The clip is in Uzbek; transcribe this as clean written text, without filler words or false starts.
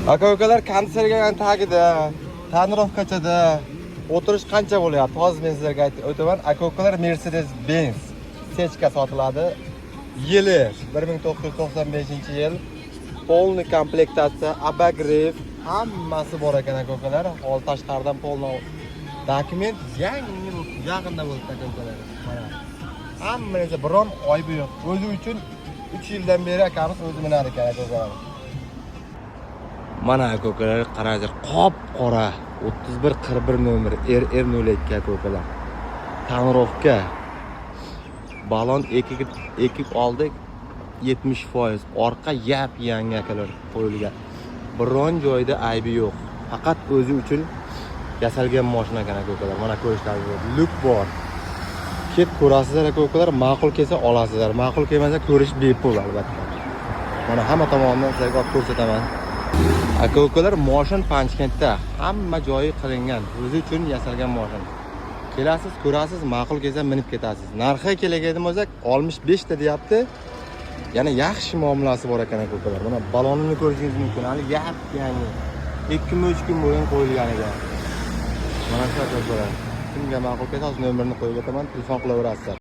Aka-ukalar konditsionerga tagida, tonirovkachada o'tirish qancha bo'lyapti? Hozir men sizlarga aytib o'taman. Aka-ukalar Mercedes-Benz sechka sotiladi. Yili 1995-yil. Polni komplektatsiya, abagrev, hammasi bor ekan aka-ukalar. Hol tashqaridan polni dokument yangi yaqinda bo'ldi aka-ukalar. Mana. Hammasi biron oybi yo'q. O'zi uchun 3 yildan beri akamiz o'zi minar ekan aka-ukalar. Mana aka-ukalar qaranglar, qop-qora 3141 nomer RR02 aka-ukalar. Tonirovka. Balon ekib oldik 70%. Orqa yangi akalar qo'yilgan. Biron joyda aybi yo'q. Faqat o'zi uchun yasalgan mashina ekan aka-ukalar. Mana ko'rishlaringiz luk bor. Ket ko'rasizlar aka-ukalar, ma'qul kelsa olasizlar. Ma'qul kelmasa ko'rish bepul albatta. Mana hamma tomondan sizlarga olib ko'rsataman. Aka-ukalar mashina Panchkentda hamma joyi qilingan. O'zi uchun yasalgan mashina. Kelasiz, ko'rasiz, ma'qul kelsa minib ketasiz. Narxi keladigan bo'lsak 65 ta deyapti. Yana yaxshi muomalasi bor ekan aka-ukalar. Mana balonini ko'rishingiz mumkin. Hali yangi. 2-3 kun bo'yin qo'yilgan ekan. Mana shu aka-ukalar. Kimga ma'qul kelsa, o'z nomerini qo'yib o'taman, telefon qilaverasizlar.